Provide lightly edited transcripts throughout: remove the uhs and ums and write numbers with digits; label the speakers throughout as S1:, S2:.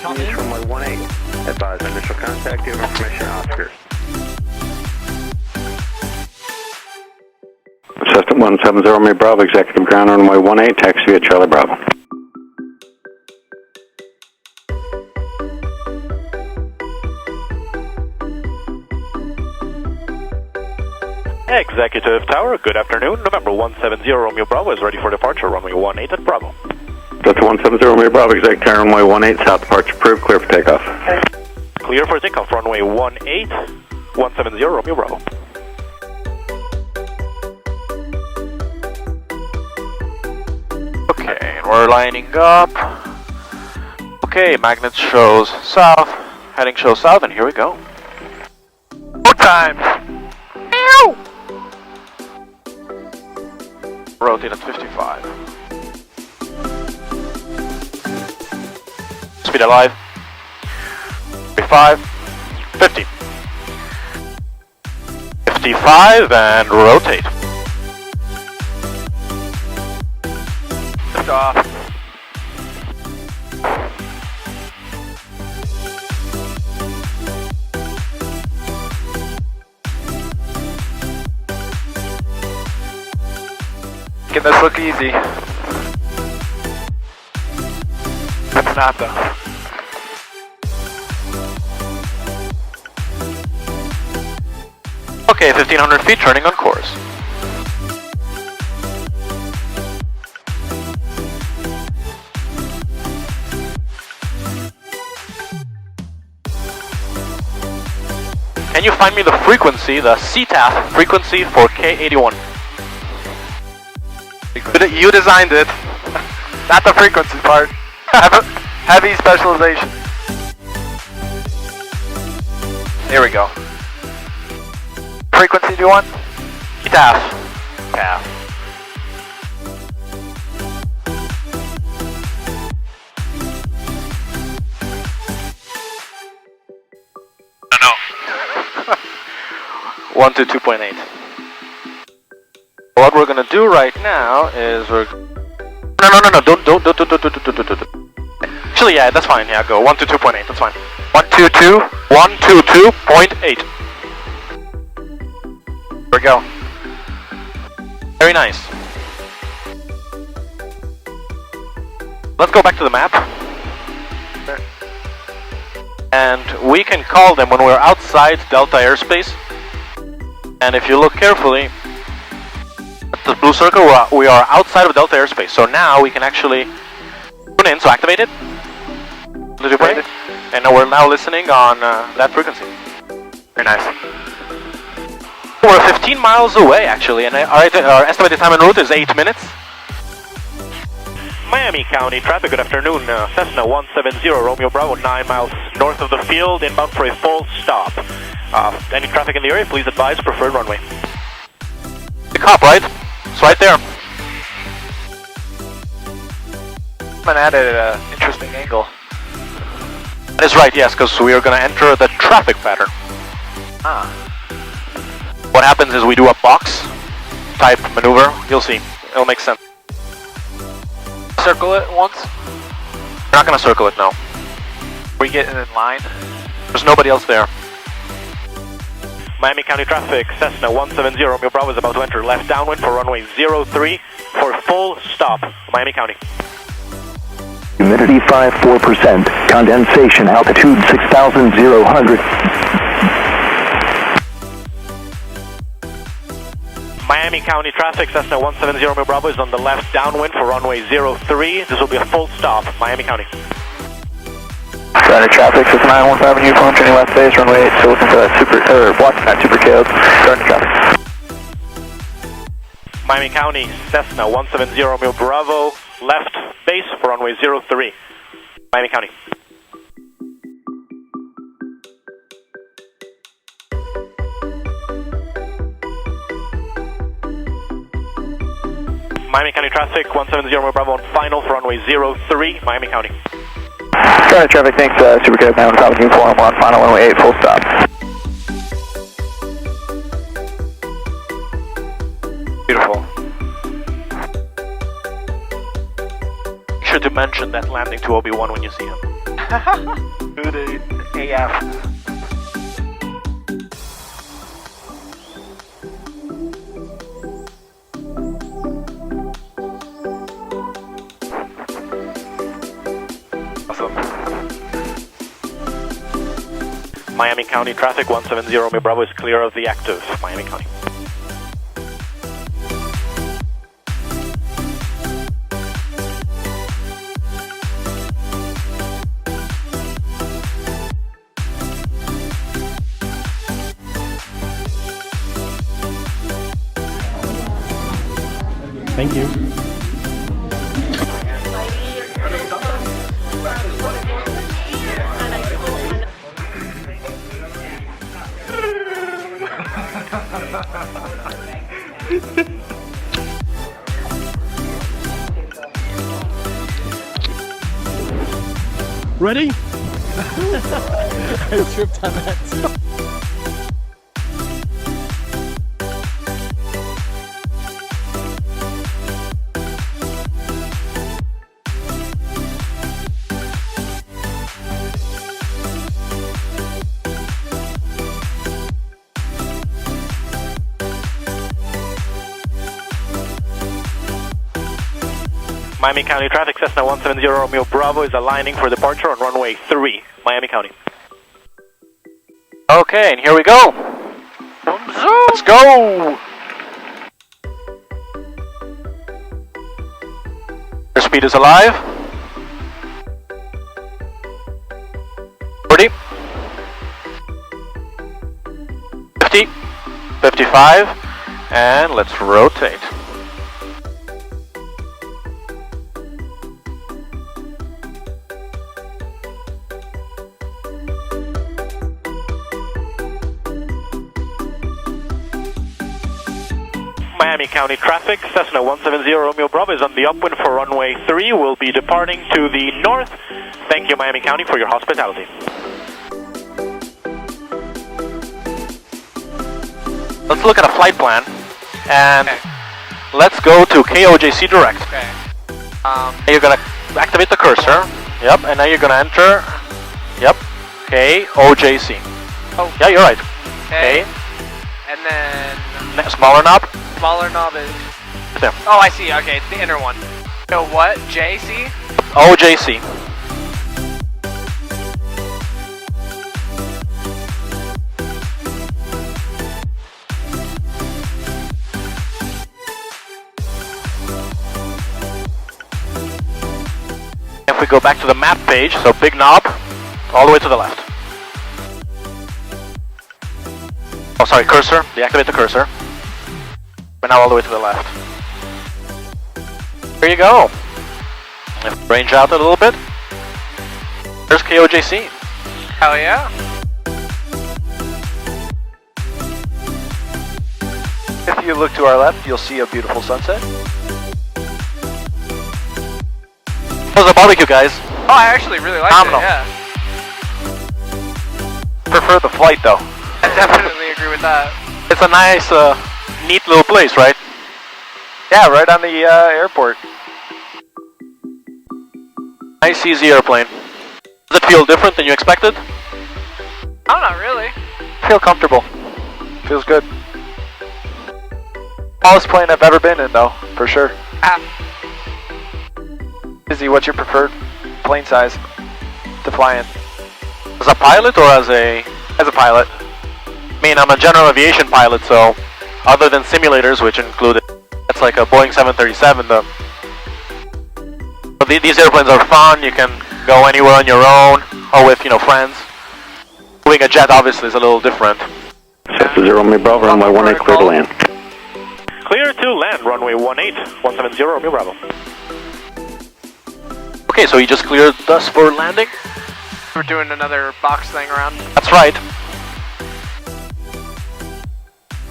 S1: News from runway 18. Advise initial contact, give information Oscar. Cessna 170, Romeo Bravo, executive ground runway 18, taxi via Charlie Bravo.
S2: Executive Tower, good afternoon. November 170 Romeo Bravo is ready for departure, runway 18 at Bravo.
S1: Delta 170 Romeo Bravo, executive tower, runway 18, south departure approved, clear for takeoff.
S2: Clear for takeoff, runway 18, 170 Romeo Bravo. Okay, and we're lining up. Okay, magnet shows south, heading shows south, and here we go. More time! Meow! Rotate at 55. Speed alive. 55. 50. 55 and rotate. Lift off. Making this look easy. It's not though. Okay, 1500 feet, turning on course. Can you find me the frequency, the CTAF frequency for K81? You designed it, not the frequency part. Heavy specialization. There we go. Frequency do you want? TAF. TAF. No. 122.8. What we're gonna do right now is we're... No, don't. Actually, yeah, that's fine, yeah, go, 122.8, that's fine. 122.8. There we go. Very nice. Let's go back to the map. And we can call them when we're outside Delta airspace. And if you look carefully, the blue circle, we are outside of Delta airspace, so now we can actually tune in, so activate it. And we're now listening on that frequency. Very nice. We're 15 miles away actually, and our estimated time en route is 8 minutes. Miami County traffic, good afternoon. Cessna 170 Romeo Bravo, 9 miles north of the field, inbound for a full stop. Any traffic in the area, please advise preferred runway. The cop, right? It's right there. I'm at an interesting angle. That is right, yes, because we are going to enter the traffic pattern. What happens is we do a box type maneuver. You'll see. It'll make sense. Circle it once? We're not going to circle it, no. We get in line? There's nobody else there. Miami County traffic, Cessna 170 Romeo Bravo is about to enter left downwind for runway 03 for full stop, Miami County.
S3: Humidity 54%, condensation altitude 6,000.
S2: Miami County traffic, Cessna 170 Romeo Bravo is on the left downwind for runway 03. This will be a full stop, Miami County.
S3: Center traffic, 691 Avenue, phone turning left base, runway 8, still looking for that blocking that super KO, starting traffic.
S2: Miami County, Cessna 170 Romeo Bravo, left base for runway 03, Miami County. Miami County traffic, 170 Romeo Bravo on final for runway 03, Miami County.
S3: Center traffic, thanks, super KO, 9 South uniform, we're on final runway 8, full stop.
S2: Beautiful. Make sure to mention that landing to Obi-Wan when you see him.
S3: Good AF.
S2: Miami County traffic 170 Romeo Bravo is clear of the active Miami County.
S4: Thank you. Ready? I tripped on that too.
S2: Miami County traffic, Cessna 170 Romeo Bravo is aligning for departure on runway 3, Miami County. Okay, and here we go. Let's go! Airspeed is alive. 40. 50. 55. And let's rotate. Miami County traffic, Cessna 170 Romeo Bravo is on the upwind for runway 3. We'll be departing to the north. Thank you, Miami County, for your hospitality. Let's look at a flight plan, and let's go to KOJC direct.
S5: Okay.
S2: You're gonna activate the cursor. Yep, and now you're gonna enter. Yep, KOJC.
S5: Oh.
S2: Yeah, you're right.
S5: Okay. And then
S2: Smaller knob.
S5: smaller knob is.
S2: There.
S5: Oh, I see. Okay, it's the inner one. So what? JC?
S2: OJC. If we go back to the map page, so big knob, all the way to the left. Oh, sorry, cursor. Deactivate the cursor. We're now all the way to the left. There you go. Range out a little bit. There's KOJC.
S5: Hell yeah.
S3: If you look to our left, you'll see a beautiful sunset.
S2: How's the barbecue, guys?
S5: Oh, I actually really like it.
S2: Phenomenal.
S5: Yeah.
S2: Prefer the flight though.
S5: I definitely agree with that.
S2: It's a nice, neat little place, right?
S3: Yeah, right on the airport.
S2: Nice, easy airplane. Does it feel different than you expected?
S5: Oh, not really.
S3: Feel comfortable. Feels good. Tallest plane I've ever been in, though, for sure. Izzy, what's your preferred plane size to fly in?
S2: As a pilot or as a pilot? I mean, I'm a general aviation pilot, so other than simulators, which include that's like a Boeing 737. These airplanes are fun. You can go anywhere on your own or with friends. Moving a jet obviously is a little different.
S1: Cessna 0 Romeo Bravo, runway 18 clear to land.
S2: Clear to land, runway 18, 170 Romeo Bravo. Okay, so you just cleared us for landing?
S5: We're doing another box thing around.
S2: That's right.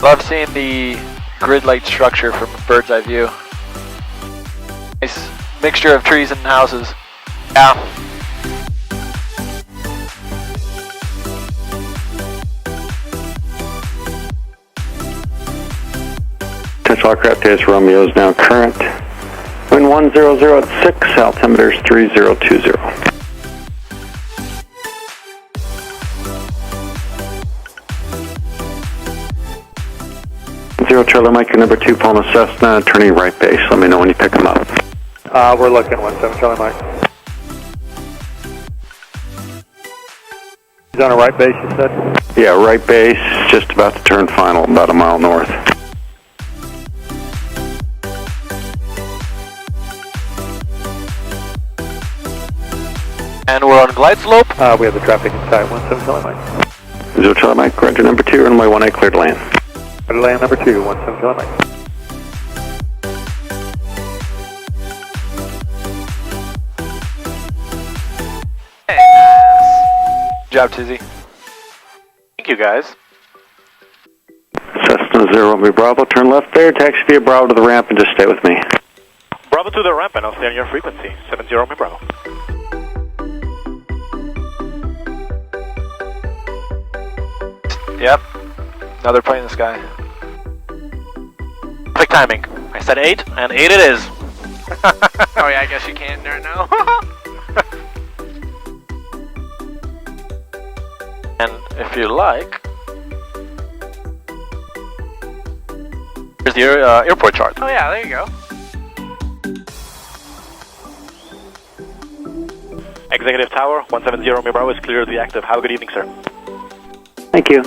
S3: Love seeing the grid-like structure from a bird's eye view. Nice mixture of trees and houses.
S2: Yeah.
S1: Potential aircraft is Romeo is now current. Wind 100 at 6, altimeter is 3020. 170 Charlie Mike, your number 2, pulling a Cessna, turning right base. Let me know when you pick him up.
S4: We're looking, 17 Charlie Mike. He's on a right base, you said?
S1: Yeah, right base, just about to turn final, about a mile north.
S2: And we're on glide slope.
S4: We have the traffic in sight, 17 Charlie Mike.
S1: 0 Charlie Mike, roger number 2, runway 18 clear to land.
S4: Clear to land number 2, 17 Charlie Mike.
S3: Good job, Tizzy.
S2: Thank you, guys.
S1: Cessna 0 Romeo Bravo, turn left there, taxi via Bravo to the ramp and just stay with me.
S2: Bravo to the ramp and I'll stay on your frequency. 70 Romeo Bravo.
S3: Yep. Another plane in the sky.
S2: Perfect timing. I said 8, and 8 it is.
S5: Oh yeah, I guess you can there now.
S2: And if you like, here's the airport chart.
S5: Oh yeah, there you go.
S2: Executive Tower, 170 Romeo Bravo is clear to be active. Have a good evening, sir.
S1: Thank you.